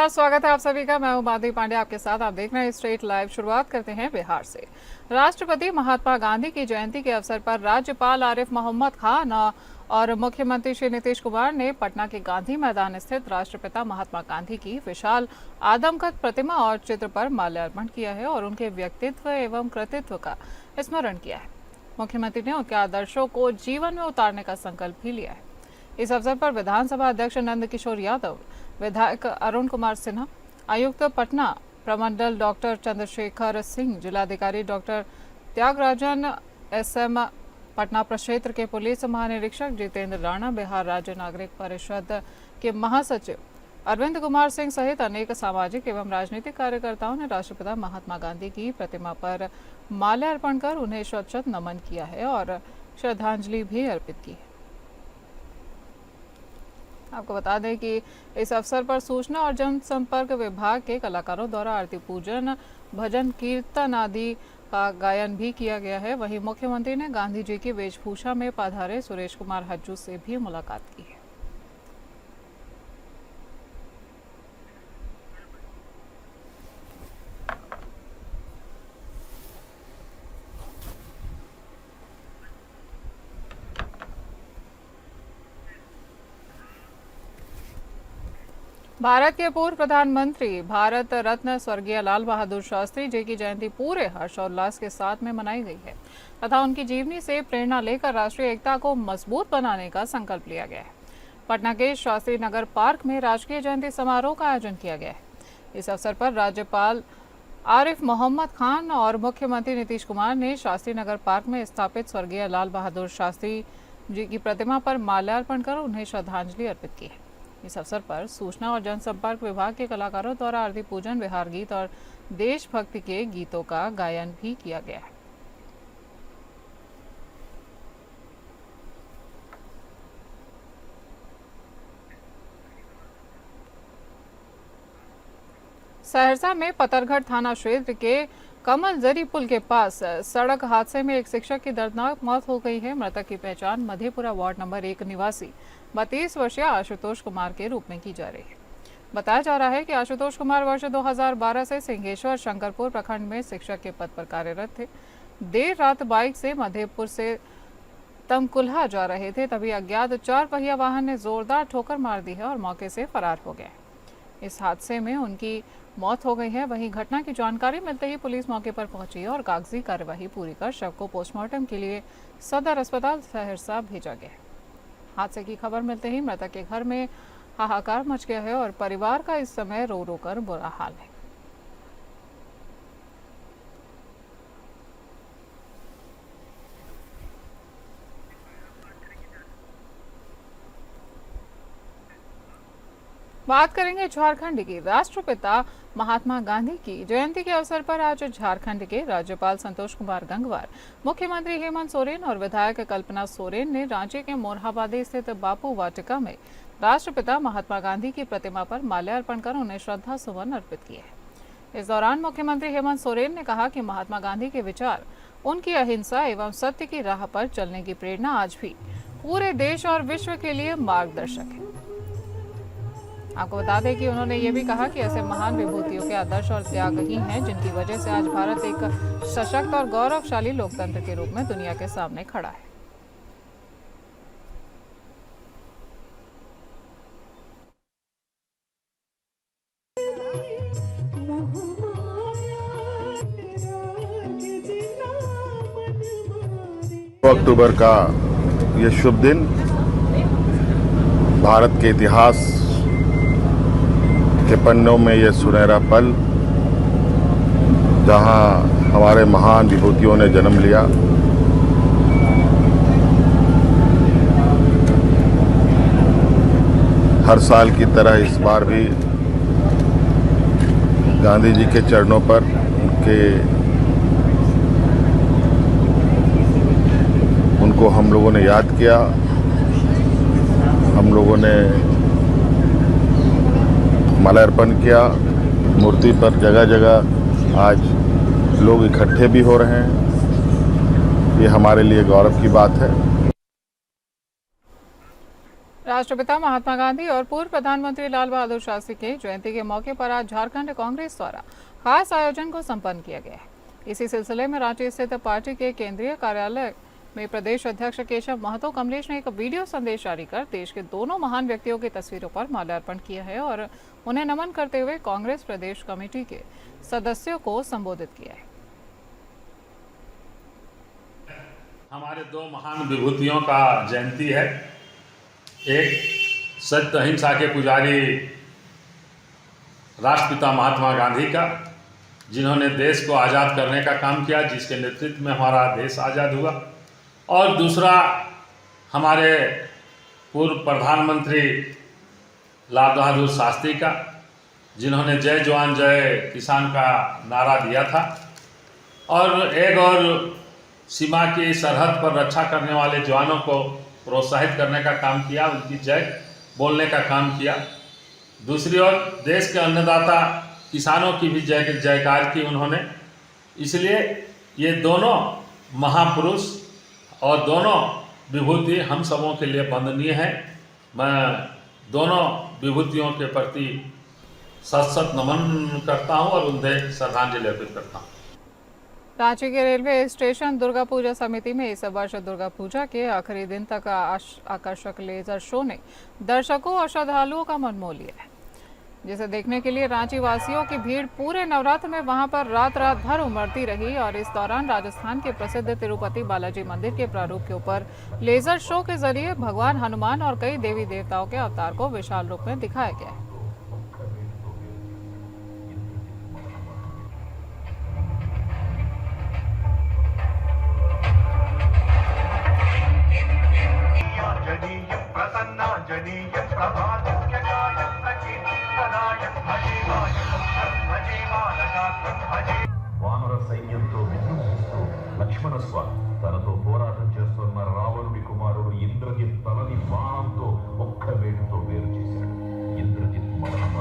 नमस्कार, स्वागत है आप सभी का। मैं हूं माधवी पांडे आपके साथ। आप देख रहे हैं स्ट्रेट लाइव। शुरुआत करते हैं बिहार से। राष्ट्रपति महात्मा गांधी की जयंती के अवसर पर राज्यपाल आरिफ मोहम्मद खान और मुख्यमंत्री श्री नीतीश कुमार ने पटना के गांधी मैदान स्थित राष्ट्रपिता महात्मा गांधी की विशाल आदमकद प्रतिमा और चित्र पर माल्यार्पण किया है और उनके व्यक्तित्व एवं कृतित्व का स्मरण किया है। मुख्यमंत्री ने उनके आदर्शों को जीवन में उतारने का संकल्प भी लिया है। इस अवसर पर विधानसभा अध्यक्ष नंद किशोर यादव, विधायक अरुण कुमार सिन्हा, आयुक्त पटना प्रमंडल डॉक्टर चंद्रशेखर सिंह, जिलाधिकारी डॉक्टर त्यागराजन SM, पटना प्रक्षेत्र के पुलिस महानिरीक्षक जितेंद्र राणा, बिहार राज्य नागरिक परिषद के महासचिव अरविंद कुमार सिंह सहित अनेक सामाजिक एवं राजनीतिक कार्यकर्ताओं ने राष्ट्रपिता महात्मा गांधी की प्रतिमा पर माल्यार्पण कर उन्हें शत नमन किया है और श्रद्धांजलि भी अर्पित की है। आपको बता दें कि इस अवसर पर सूचना और जनसंपर्क विभाग के कलाकारों द्वारा आरती पूजन, भजन कीर्तन आदि का गायन भी किया गया है। वहीं मुख्यमंत्री ने गांधी जी की वेशभूषा में पधारे सुरेश कुमार हज्जू से भी मुलाकात की है। भारत के पूर्व प्रधानमंत्री भारत रत्न स्वर्गीय लाल बहादुर शास्त्री जी की जयंती पूरे हर्षोल्लास के साथ में मनाई गई है तथा उनकी जीवनी से प्रेरणा लेकर राष्ट्रीय एकता को मजबूत बनाने का संकल्प लिया गया है। पटना के शास्त्री नगर पार्क में राजकीय जयंती समारोह का आयोजन किया गया है। इस अवसर पर राज्यपाल आरिफ मोहम्मद खान और मुख्यमंत्री नीतीश कुमार ने शास्त्री नगर पार्क में स्थापित स्वर्गीय लाल बहादुर शास्त्री जी की प्रतिमा पर माल्यार्पण कर उन्हें श्रद्धांजलि अर्पित की है। इस अवसर पर सूचना और जनसंपर्क विभाग के कलाकारों द्वारा आरती पूजन, बिहार गीत और देशभक्ति के गीतों का गायन भी किया गया है। सहरसा में पतरघट थाना क्षेत्र के कमलजरी पुल के पास सड़क हादसे में एक शिक्षक की दर्दनाक मौत हो गई है। मृतक की पहचान मधेपुरा वार्ड नंबर 1 निवासी 32 वर्षीय आशुतोष कुमार के रूप में की जा रही है। बताया जा रहा है कि आशुतोष कुमार वर्ष 2012 से सिंहेश्वर शंकरपुर प्रखंड में शिक्षक के पद पर कार्यरत थे। देर रात बाइक से मधेपुर से तमकुल्हा जा रहे थे, तभी अज्ञात 4 पहिया वाहन ने जोरदार ठोकर मार दी है और मौके से फरार हो गए। इस हादसे में उनकी मौत हो गई है। वहीं घटना की जानकारी मिलते ही पुलिस मौके पर पहुंची और कागजी कार्यवाही पूरी कर शव को पोस्टमार्टम के लिए सदर अस्पताल सहरसा भेजा गया। हादसे की खबर मिलते ही मृतक के घर में हाहाकार मच गया है और परिवार का इस समय रो रो कर बुरा हाल है। बात करेंगे झारखंड की। राष्ट्रपिता महात्मा गांधी की जयंती के अवसर पर आज झारखंड के राज्यपाल संतोष कुमार गंगवार, मुख्यमंत्री हेमंत सोरेन और विधायक कल्पना सोरेन ने रांची के मोरहाबादी स्थित बापू वाटिका में राष्ट्रपिता महात्मा गांधी की प्रतिमा पर माल्यार्पण कर उन्हें श्रद्धा सुमन अर्पित किए हैं। इस दौरान मुख्यमंत्री हेमंत सोरेन ने कहा कि महात्मा गांधी के विचार, उनकी अहिंसा एवं सत्य की राह पर चलने की प्रेरणा आज भी पूरे देश और विश्व के लिए मार्गदर्शक है। आपको बता दें कि उन्होंने ये भी कहा कि ऐसे महान विभूतियों के आदर्श और त्याग ही हैं जिनकी वजह से आज भारत एक सशक्त और गौरवशाली लोकतंत्र के रूप में दुनिया के सामने खड़ा है। अक्टूबर का ये शुभ दिन भारत के इतिहास के पन्नों में ये सुनहरा पल, जहां हमारे महान विभूतियों ने जन्म लिया। हर साल की तरह इस बार भी गांधी जी के चरणों पर उनको हम लोगों ने याद किया। हम लोगों ने माल्यार्पण किया। मूर्ति पर जगह जगह आज लोग इकट्ठे भी हो रहे हैं। ये हमारे लिए गौरव की बात है। राष्ट्रपिता महात्मा गांधी और पूर्व प्रधानमंत्री लाल बहादुर शास्त्री की जयंती के मौके पर आज झारखंड कांग्रेस द्वारा खास आयोजन को संपन्न किया गया है। इसी सिलसिले में रांची स्थित पार्टी के केंद्रीय कार्यालय में प्रदेश अध्यक्ष केशव महतो कमलेश ने एक वीडियो संदेश जारी कर देश के दोनों महान व्यक्तियों की तस्वीरों पर माल्यार्पण किया है और उन्हें नमन करते हुए कांग्रेस प्रदेश कमेटी के सदस्यों को संबोधित किया है। हमारे दो महान विभूतियों का जयंती है। एक सत्य अहिंसा के पुजारी राष्ट्रपिता महात्मा गांधी का, जिन्होंने देश को आज़ाद करने का काम किया, जिसके नेतृत्व में हमारा देश आज़ाद हुआ, और दूसरा हमारे पूर्व प्रधानमंत्री लाल बहादुर शास्त्री का, जिन्होंने जय जवान जय किसान का नारा दिया था और एक और सीमा की सरहद पर रक्षा करने वाले जवानों को प्रोत्साहित करने का काम किया, उनकी जय बोलने का काम किया। दूसरी ओर देश के अन्नदाता किसानों की भी जयकार की उन्होंने। इसलिए ये दोनों महापुरुष और दोनों विभूति हम सबों के लिए वंदनीय है। मैं दोनों विभूतियों के प्रति सत नमन करता हूँ और उन्हें श्रद्धांजलि अर्पित करता हूँ। रांची के रेलवे स्टेशन दुर्गा पूजा समिति में इस वर्ष दुर्गा पूजा के आखिरी दिन तक आकर्षक लेजर शो ने दर्शकों और श्रद्धालुओं का मन मोह लिया है, जिसे देखने के लिए रांची वासियों की भीड़ पूरे नवरात्र में वहां पर रात भर उमड़ती रही। और इस दौरान राजस्थान के प्रसिद्ध तिरुपति बालाजी मंदिर के प्रारूप के ऊपर लेजर शो के जरिए भगवान हनुमान और कई देवी देवताओं के अवतार को विशाल रूप में दिखाया गया है। వానర సైన్యంతో విజృంభిస్తూ లక్ష్మణ స్వామి తనతో పోరాటం చేస్తున్న రావణుడి కుమారుడు ఇంద్రజిత్ తలని బాణంతో ఒక్క వేటుతో వేరు చేశాడు. ఇంద్రజిత్ మరణం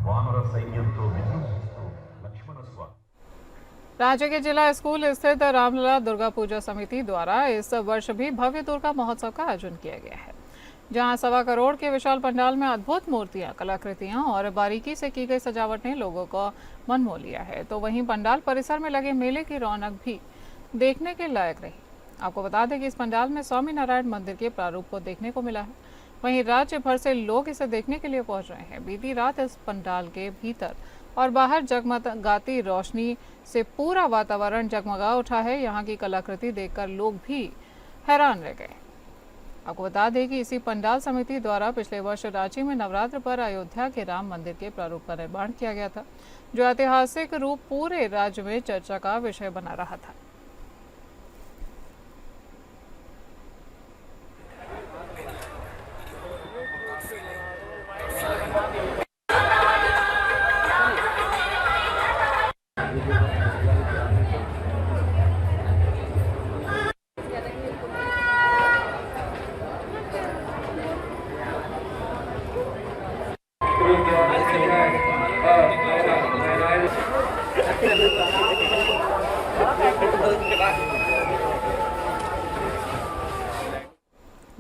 వానర సైన్యంతో విజృంభిస్తూ లక్ష్మణ స్వామి। राज्य के जिला स्कूल स्थित रामलला दुर्गा पूजा समिति द्वारा इस वर्ष भी भव्य दुर्गा महोत्सव का आयोजन किया गया है, जहां 1.25 करोड़ के विशाल पंडाल में अद्भुत मूर्तियां, कलाकृतियां और बारीकी से की गई सजावट ने लोगों को मन मोह लिया है। तो वहीं पंडाल परिसर में लगे मेले की रौनक भी देखने के लायक रही। आपको बता दें कि इस पंडाल में स्वामी नारायण मंदिर के प्रारूप को देखने को मिला है। वहीं राज्य भर से लोग इसे देखने के लिए पहुंच रहे हैं। बीती रात इस पंडाल के भीतर और बाहर जगमगाती रोशनी से पूरा वातावरण जगमगा उठा है। यहाँ की कलाकृति देखकर लोग भी हैरान रह गए। आपको बता दें कि इसी पंडाल समिति द्वारा पिछले वर्ष रांची में नवरात्र पर अयोध्या के राम मंदिर के प्रारूप का निर्माण किया गया था, जो ऐतिहासिक रूप पूरे राज्य में चर्चा का विषय बना रहा था।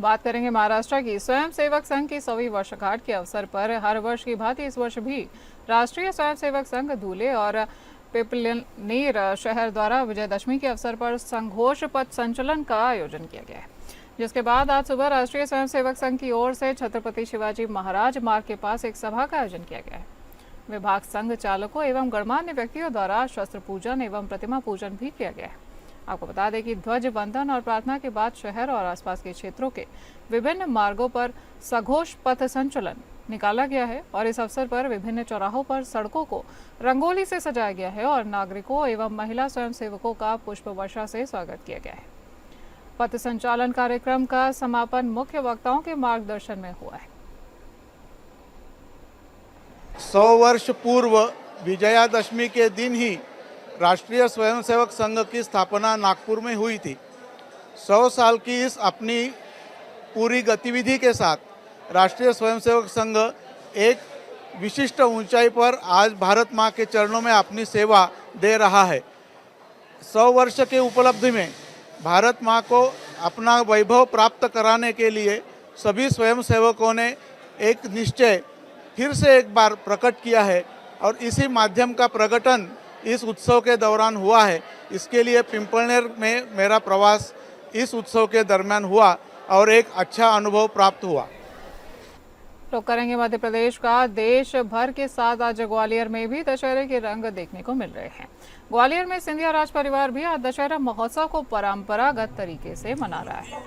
बात करेंगे महाराष्ट्र की। स्वयं सेवक संघ की 100वीं वर्षगांठ के अवसर पर हर वर्ष की भांति इस वर्ष भी राष्ट्रीय स्वयं सेवक संघ धूले और पिपलनेर शहर द्वारा विजयदशमी के अवसर पर संघोष पथ संचलन का आयोजन किया गया है, जिसके बाद आज सुबह राष्ट्रीय स्वयं सेवक संघ की ओर से छत्रपति शिवाजी महाराज मार्ग के पास एक सभा का आयोजन किया गया है। विभाग संघ चालकों एवं गणमान्य व्यक्तियों द्वारा शस्त्र पूजन एवं प्रतिमा पूजन भी किया गया है। आपको बता दें कि ध्वज बंधन और प्रार्थना के बाद शहर और आसपास के क्षेत्रों के विभिन्न मार्गों पर सघोष पथ संचलन निकाला गया है और इस अवसर पर विभिन्न चौराहों पर सड़कों को रंगोली से सजाया गया है और नागरिकों एवं महिला स्वयंसेवकों का पुष्प वर्षा से स्वागत किया गया है। पथ संचालन कार्यक्रम का समापन मुख्य वक्ताओं के मार्गदर्शन में हुआ है। 100 वर्ष पूर्व विजयादशमी के दिन ही राष्ट्रीय स्वयंसेवक संघ की स्थापना नागपुर में हुई थी। 100 साल की इस अपनी पूरी गतिविधि के साथ राष्ट्रीय स्वयंसेवक संघ एक विशिष्ट ऊंचाई पर आज भारत माँ के चरणों में अपनी सेवा दे रहा है। 100 वर्ष के उपलब्धि में भारत माँ को अपना वैभव प्राप्त कराने के लिए सभी स्वयंसेवकों ने एक निश्चय फिर से एक बार प्रकट किया है और इसी माध्यम का प्रकटन इस उत्सव के दौरान हुआ है। इसके लिए पिंपलनेर में मेरा प्रवास इस उत्सव के दरमियान हुआ और एक अच्छा अनुभव प्राप्त हुआ। तो करेंगे मध्य प्रदेश का। देश भर के साथ आज ग्वालियर में भी दशहरे के रंग देखने को मिल रहे हैं। ग्वालियर में सिंधिया राज परिवार भी आज दशहरा महोत्सव को परंपरागत तरीके से मना रहा है।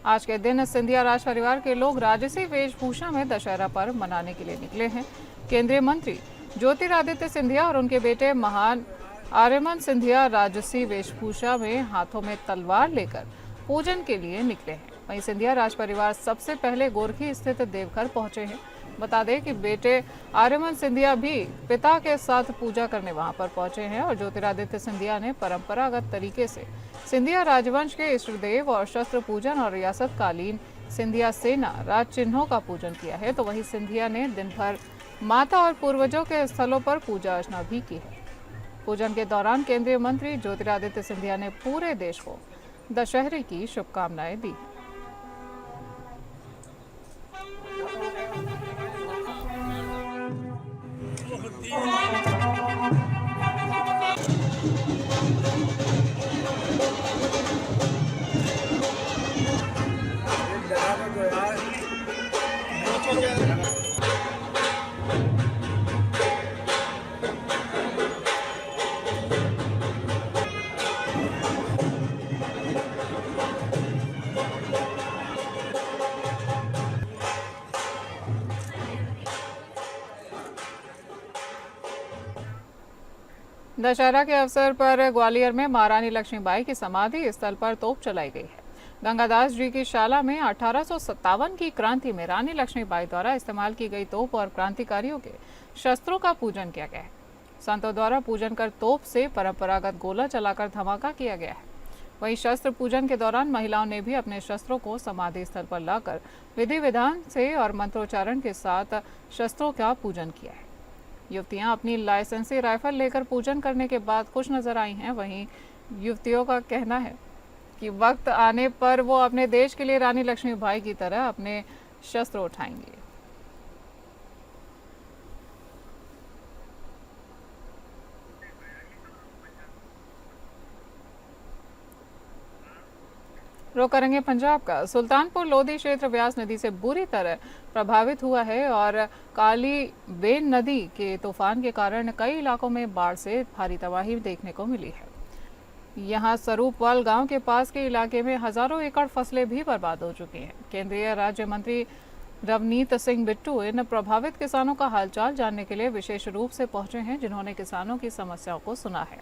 आज के दिन सिंधिया राज परिवार के लोग राजसी वेशभूषा में दशहरा पर्व मनाने के लिए निकले हैं। केंद्रीय मंत्री ज्योतिरादित्य सिंधिया और उनके बेटे महान आर्यमन सिंधिया राजसी वेशभूषा में हाथों में तलवार लेकर पूजन के लिए निकले हैं। वहीं सिंधिया राज परिवार सबसे पहले गोरखी स्थित देवघर पहुंचे हैं। बता दें कि बेटे आर्यमन सिंधिया भी पिता के साथ पूजा करने वहां पर पहुंचे हैं और ज्योतिरादित्य सिंधिया ने परंपरागत तरीके से सिंधिया राजवंश के इष्ट देव और शस्त्र पूजन और रियासत कालीन सिंधिया सेना राज चिन्हों का पूजन किया है। तो वहीं सिंधिया ने दिन भर माता और पूर्वजों के स्थलों पर पूजा अर्चना भी की है। पूजन के दौरान केंद्रीय मंत्री ज्योतिरादित्य सिंधिया ने पूरे देश को दशहरे की शुभकामनाएं दी। दशहरा के अवसर पर ग्वालियर में महारानी लक्ष्मीबाई की समाधि स्थल पर तोप चलाई गई है। गंगादास जी की शाला में 1857 की क्रांति में रानी लक्ष्मीबाई द्वारा इस्तेमाल की गई तोप और क्रांतिकारियों के शस्त्रों का पूजन किया गया है। संतों द्वारा पूजन कर तोप से परंपरागत गोला चलाकर धमाका किया गया है। वहीं शस्त्र पूजन के दौरान महिलाओं ने भी अपने शस्त्रों को समाधि स्थल पर लाकर विधि विधान से और मंत्रोच्चारण के साथ शस्त्रों का पूजन किया है। युवतियां अपनी लाइसेंसी राइफल लेकर पूजन करने के बाद खुश नजर आई हैं। वहीं युवतियों का कहना है कि वक्त आने पर वो अपने देश के लिए रानी लक्ष्मीबाई की तरह अपने शस्त्र उठाएंगे। रुख करेंगे पंजाब का। सुल्तानपुर लोधी क्षेत्र व्यास नदी से बुरी तरह प्रभावित हुआ है और काली बेन नदी के तूफान के कारण कई इलाकों में बाढ़ से भारी तबाही देखने को मिली है। यहां स्वरूपवाल गांव के पास के इलाके में हजारों एकड़ फसलें भी बर्बाद हो चुकी हैं। केंद्रीय राज्य मंत्री रवनीत सिंह बिट्टू इन प्रभावित किसानों का हालचाल जानने के लिए विशेष रूप से पहुंचे हैं, जिन्होंने किसानों की समस्याओं को सुना है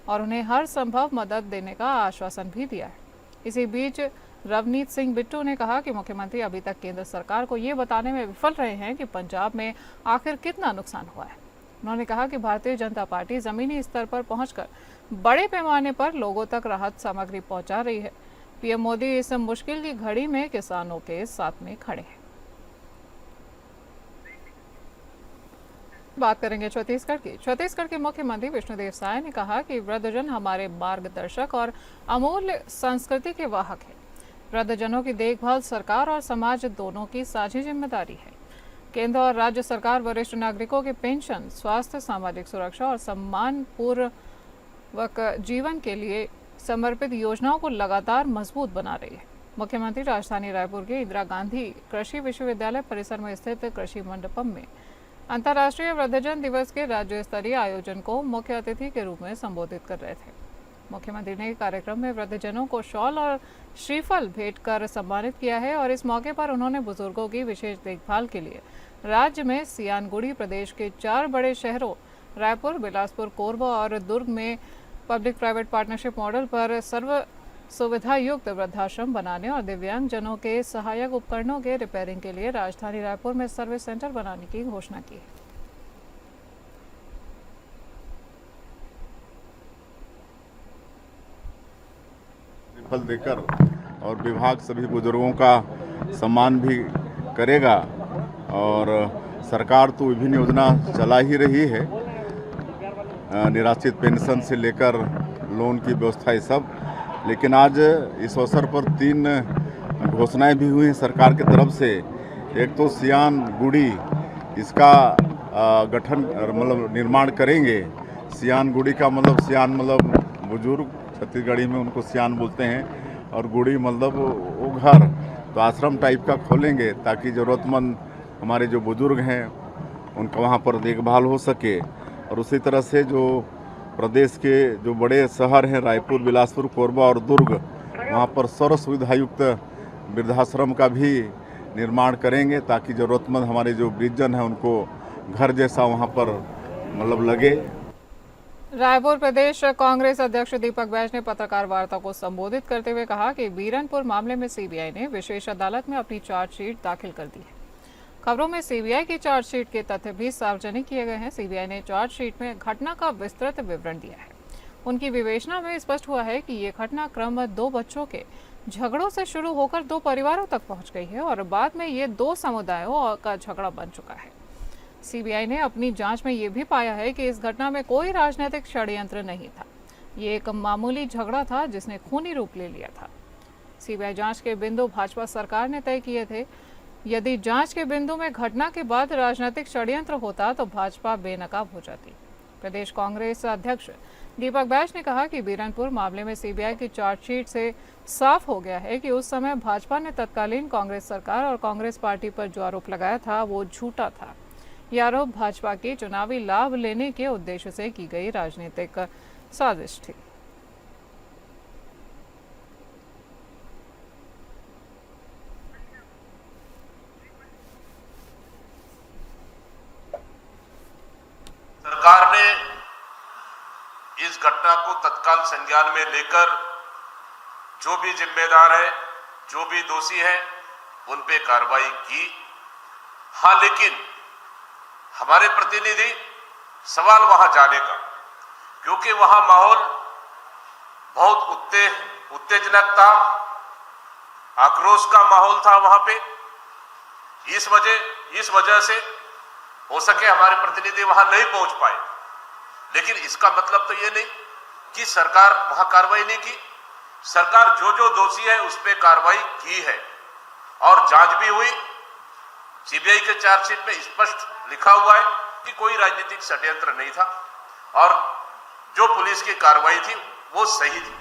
और उन्हें हर संभव मदद देने का आश्वासन भी दिया है। इसी बीच रवनीत सिंह बिट्टू ने कहा कि मुख्यमंत्री अभी तक केंद्र सरकार को ये बताने में विफल रहे हैं कि पंजाब में आखिर कितना नुकसान हुआ है। उन्होंने कहा कि भारतीय जनता पार्टी जमीनी स्तर पर पहुंचकर बड़े पैमाने पर लोगों तक राहत सामग्री पहुंचा रही है। पीएम मोदी इस मुश्किल की घड़ी में किसानों के साथ में खड़े हैं। बात करेंगे छत्तीसगढ़ की। छत्तीसगढ़ के मुख्यमंत्री विष्णुदेव साय ने कहा कि वृद्धजन हमारे मार्गदर्शक और अमूल्य संस्कृति के वाहक हैं। वृद्धजनों की देखभाल सरकार और समाज दोनों की साझी जिम्मेदारी है। केंद्र और राज्य सरकार वरिष्ठ नागरिकों के पेंशन, स्वास्थ्य, सामाजिक सुरक्षा और सम्मानपूर्वक जीवन के लिए समर्पित योजनाओं को लगातार मजबूत बना रही है। मुख्यमंत्री राजधानी रायपुर के इंदिरा गांधी कृषि विश्वविद्यालय परिसर में स्थित कृषि मंडपम में अंतर्राष्ट्रीय वृद्धजन दिवस के राज्य स्तरीय आयोजन को मुख्य अतिथि के रूप में संबोधित कर रहे थे। मुख्यमंत्री ने कार्यक्रम में वृद्धजनों को शॉल और श्रीफल भेंट कर सम्मानित किया है और इस मौके पर उन्होंने बुजुर्गों की विशेष देखभाल के लिए राज्य में सियानगुड़ी प्रदेश के 4 बड़े शहरों रायपुर, बिलासपुर, कोरबा और दुर्ग में पब्लिक प्राइवेट पार्टनरशिप मॉडल पर सर्व सुविधा युक्त वृद्धाश्रम बनाने और दिव्यांग जनों के सहायक उपकरणों के रिपेयरिंग के लिए राजधानी रायपुर में सर्विस सेंटर बनाने की घोषणा की है। फल देकर और विभाग सभी बुजुर्गों का सम्मान भी करेगा। और सरकार तो विभिन्न योजना चला ही रही है, निराश्रित पेंशन से लेकर लोन की व्यवस्था ये सब। लेकिन आज इस अवसर पर 3 घोषणाएं भी हुई हैं सरकार की तरफ से। एक तो सियान गुड़ी, इसका गठन मतलब निर्माण करेंगे। सियान गुड़ी का मतलब सियान मतलब बुजुर्ग, छत्तीसगढ़ी में उनको सियान बोलते हैं, और गुड़ी मतलब वो घर। तो आश्रम टाइप का खोलेंगे ताकि ज़रूरतमंद हमारे जो बुजुर्ग हैं उनका वहाँ पर देखभाल हो सके। और उसी तरह से जो प्रदेश के जो बड़े शहर हैं रायपुर, बिलासपुर, कोरबा और दुर्ग, वहाँ पर सर्व सुविधायुक्त वृद्धाश्रम का भी निर्माण करेंगे ताकि ज़रूरतमंद हमारे जो वृद्धजन हैं उनको घर जैसा वहाँ पर मतलब लगे। रायपुर प्रदेश कांग्रेस अध्यक्ष दीपक बैज ने पत्रकार वार्ता को संबोधित करते हुए कहा कि बीरनपुर मामले में सीबीआई ने विशेष अदालत में अपनी चार्जशीट दाखिल कर दी है। खबरों में सीबीआई की चार्जशीट के तथ्य भी सार्वजनिक किए गए हैं। सीबीआई ने चार्जशीट में घटना का विस्तृत विवरण दिया है। उनकी विवेचना में स्पष्ट हुआ है कि ये घटनाक्रम 2 बच्चों के झगड़ों से शुरू होकर 2 परिवारों तक पहुंच गई है और बाद में ये 2 समुदायों का झगड़ा बन चुका है। सीबीआई ने अपनी जांच में ये भी पाया है कि इस घटना में कोई राजनीतिक षड्यंत्र नहीं था। ये एक मामूली झगड़ा था जिसने खूनी रूप ले लिया था। सीबीआई जांच के बिंदु भाजपा सरकार ने तय किए थे। यदि जांच के बिंदु में घटना के बाद राजनीतिक षड्यंत्र होता तो भाजपा बेनकाब हो जाती। प्रदेश कांग्रेस अध्यक्ष दीपक बैज ने कहा कि बीरनपुर मामले में सीबीआई की चार्जशीट से साफ हो गया है कि उस समय भाजपा ने तत्कालीन कांग्रेस सरकार और कांग्रेस पार्टी पर जो आरोप लगाया था वो झूठा था। यह आरोप भाजपा के चुनावी लाभ लेने के उद्देश्य से की गई राजनीतिक साजिश थी। सरकार ने इस घटना को तत्काल संज्ञान में लेकर जो भी जिम्मेदार है, जो भी दोषी है, उन पे कार्रवाई की। हाँ, लेकिन हमारे प्रतिनिधि सवाल वहां जाने का, क्योंकि वहां माहौल बहुत उत्तेजनक था, आक्रोश का माहौल था वहां पे। इस वजह से हो सके हमारे प्रतिनिधि वहां नहीं पहुंच पाए। लेकिन इसका मतलब तो ये नहीं कि सरकार वहां कार्रवाई नहीं की। सरकार जो दोषी है उस पर कार्रवाई की है और जांच भी हुई। सीबीआई के चार्जशीट में स्पष्ट लिखा हुआ है कि कोई राजनीतिक षड्यंत्र नहीं था और जो पुलिस की कार्रवाई थी वो सही थी।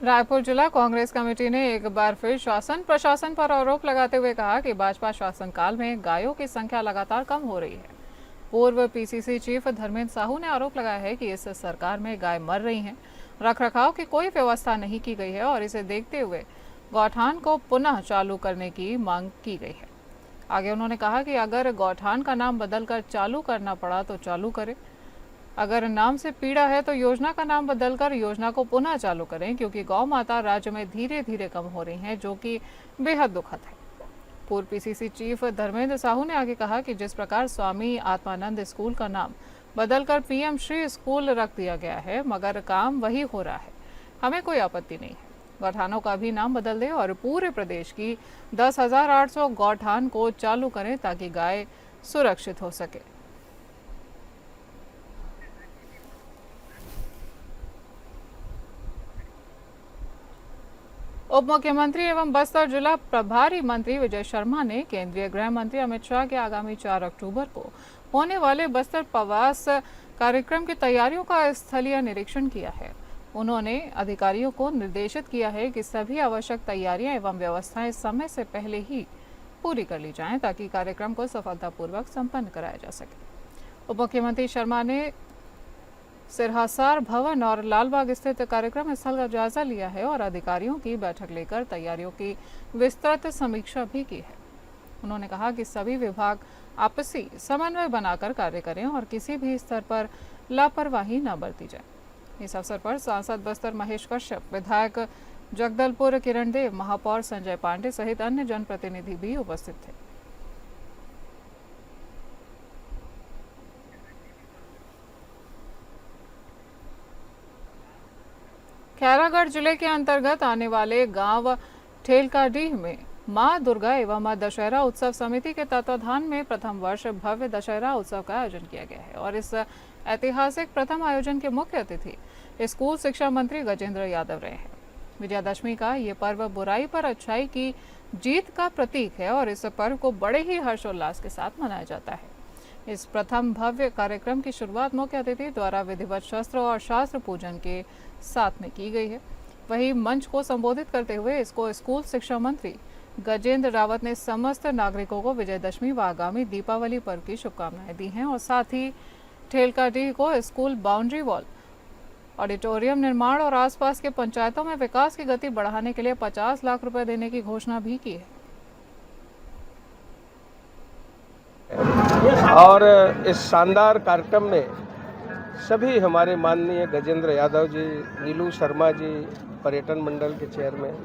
रायपुर जिला कांग्रेस कमेटी ने एक बार फिर शासन प्रशासन पर आरोप लगाते हुए कहा कि भाजपा शासनकाल में गायों की संख्या लगातार कम हो रही है। पूर्व पीसीसी चीफ धर्मेंद्र साहू ने आरोप लगाया है कि इस सरकार में गाय मर रही हैं, रखरखाव की कोई व्यवस्था नहीं की गई है और इसे देखते हुए गौठान को पुनः चालू करने की मांग की गई है। आगे उन्होंने कहा कि अगर गौठान का नाम बदलकर चालू करना पड़ा तो चालू करें, अगर नाम से पीड़ा है तो योजना का नाम बदलकर योजना को पुनः चालू करें, क्योंकि गौ माता राज्य में धीरे धीरे कम हो रही हैं, जो कि बेहद दुखद है। पूर्व पीसीसी चीफ धर्मेंद्र साहू ने आगे कहा कि जिस प्रकार स्वामी आत्मानंद स्कूल का नाम बदलकर पीएम श्री स्कूल रख दिया गया है, मगर काम वही हो रहा है, हमें कोई आपत्ति नहीं है। गौठानों का भी नाम बदल दें और पूरे प्रदेश की 10,800 गौठान को चालू करें ताकि गाय सुरक्षित हो सके। उप मुख्यमंत्री एवं बस्तर जिला प्रभारी मंत्री विजय शर्मा ने केंद्रीय गृह मंत्री अमित शाह के आगामी 4 अक्टूबर को होने वाले बस्तर प्रवास कार्यक्रम की तैयारियों का स्थलीय निरीक्षण किया है। उन्होंने अधिकारियों को निर्देशित किया है कि सभी आवश्यक तैयारियां एवं व्यवस्थाएं समय से पहले ही पूरी कर ली जाएं ताकि कार्यक्रम को सफलतापूर्वक संपन्न कराया जा सके। उप मुख्यमंत्री शर्मा ने सिरहासार भवन और लालबाग स्थित कार्यक्रम स्थल का जायजा लिया है और अधिकारियों की बैठक लेकर तैयारियों की विस्तृत समीक्षा भी की है। उन्होंने कहा कि सभी विभाग आपसी समन्वय बनाकर कार्य करें और किसी भी स्तर पर लापरवाही न बरती जाए। इस अवसर पर सांसद बस्तर महेश कश्यप, विधायक जगदलपुर किरण देव, महापौर संजय पांडे सहित अन्य जनप्रतिनिधि भी उपस्थित थे। खैरागढ़ जिले के अंतर्गत आने वाले गांव ठेलकाडीह में मां दुर्गा एवं दशहरा उत्सव समिति के तत्वाधान में प्रथम वर्ष भव्य दशहरा उत्सव का आयोजन किया गया है और इस ऐतिहासिक प्रथम आयोजन के मुख्य अतिथि स्कूल शिक्षा मंत्री गजेंद्र यादव रहे हैं। विजयादशमी का ये पर्व बुराई पर अच्छाई की जीत का प्रतीक है और इस पर्व को बड़े ही हर्षोल्लास के साथ मनाया जाता है। इस प्रथम भव्य कार्यक्रम की शुरुआत मुख्य अतिथि द्वारा विधिवत शस्त्र और शास्त्र पूजन के साथ में की गई है। वहीं मंच को संबोधित करते हुए इसको स्कूल शिक्षा मंत्री गजेंद्र रावत ने समस्त नागरिकों को विजयदशमी व आगामी दीपावली पर्व की शुभकामनाएं दी हैं और साथ ही ठेलकाडीह को स्कूल बाउंड्री वॉल, ऑडिटोरियम निर्माण और आसपास के पंचायतों में विकास की गति बढ़ाने के लिए 50 लाख रुपए देने की घोषणा भी की है। और इस शानदार कार्यक्रम में सभी हमारे माननीय गजेंद्र यादव जी, नीलू शर्मा जी, पर्यटन मंडल के चेयरमैन,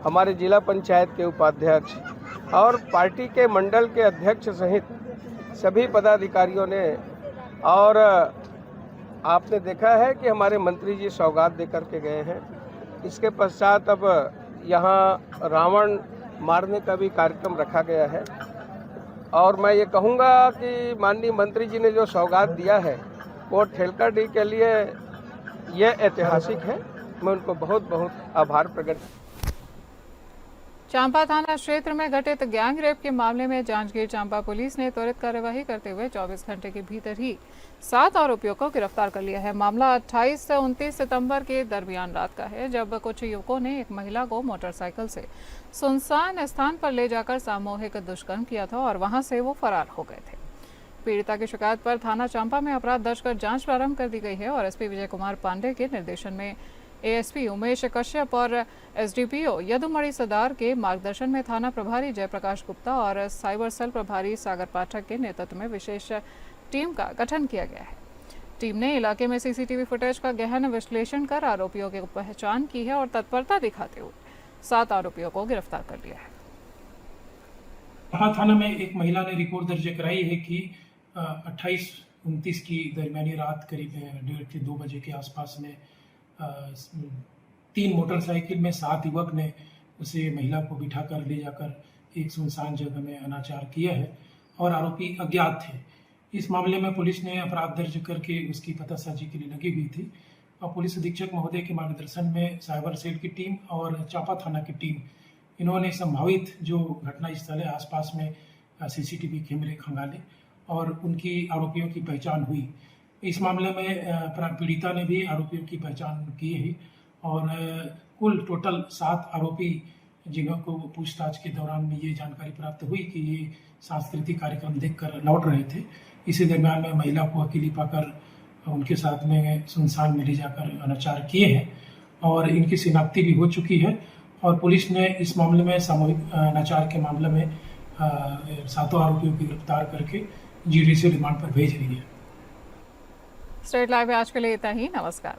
हमारे जिला पंचायत के उपाध्यक्ष और पार्टी के मंडल के अध्यक्ष सहित सभी पदाधिकारियों ने, और आपने देखा है कि हमारे मंत्री जी सौगात देकर के गए हैं। इसके पश्चात अब यहाँ रावण मारने का भी कार्यक्रम रखा गया है और मैं ये कहूँगा कि माननीय मंत्री जी ने जो सौगात दिया है वो ठेलकाडीह के लिए ये ऐतिहासिक है। मैं उनको बहुत बहुत आभार प्रकट। चांपा थाना क्षेत्र में घटित गैंग रेप के मामले में जांजगीर चांपा पुलिस ने त्वरित कार्यवाही करते हुए 24 घंटे के भीतर ही 7 आरोपियों को गिरफ्तार कर लिया है। मामला 28 से 29 सितंबर के दरमियान रात का है, जब कुछ युवकों ने एक महिला को मोटरसाइकिल से सुनसान स्थान पर ले जाकर सामूहिक दुष्कर्म किया था और वहां से वो फरार हो गए थे। पीड़िता की शिकायत पर थाना चांपा में अपराध दर्ज कर जांच प्रारंभ कर दी गई है और एसपी विजय कुमार पांडे के निर्देशन में एएसपी उमेश कश्यप और एसडीपीओ यदुमणि सदार के मार्गदर्शन में थाना प्रभारी जयप्रकाश गुप्ता और साइबर सेल प्रभारी सागर पाठक के नेतृत्व में विशेष टीम का गठन किया गया है। टीम ने इलाके में सीसीटीवी फुटेज का गहन विश्लेषण कर आरोपियों की पहचान की है और तत्परता दिखाते हुए 7 आरोपियों को गिरफ्तार कर लिया है। थाना में एक महिला ने रिपोर्ट दर्ज कराई है कि 28-29 की दरमियानी रात करीब 1:30 से 2 बजे के आसपास में 3 मोटरसाइकिल में 7 युवक ने उसे महिला को बिठाकर ले जाकर एक सुनसान जगह में अनाचार किया है और आरोपी अज्ञात थे। इस मामले में पुलिस ने अपराध दर्ज करके उसकी पतासाजी के लिए लगी हुई थी और पुलिस अधीक्षक महोदय के मार्गदर्शन में साइबर सेल की टीम और चांपा थाना की टीम, इन्होंने संभावित जो घटना स्थल है आसपास में सीसीटीवी कैमरे खंगाले और उनकी आरोपियों की पहचान हुई। इस मामले में पीड़िता ने भी आरोपियों की पहचान की है और कुल टोटल 7 आरोपी जिन्हों को पूछताछ के दौरान में ये जानकारी प्राप्त हुई कि ये सांस्कृतिक कार्यक्रम देखकर लौट रहे थे। इसी दरम्यान में महिला को अकेली पाकर उनके साथ में सुनसान में ले जाकर अनाचार किए हैं और इनकी शिनाख्ती भी हो चुकी है और पुलिस ने इस मामले में सामूहिक अनाचार के मामले में 7 आरोपियों की गिरफ्तार करके जुडिशियल रिमांड पर भेज रही है। स्टेट लाइव आज के लिए इतना ही। नमस्कार।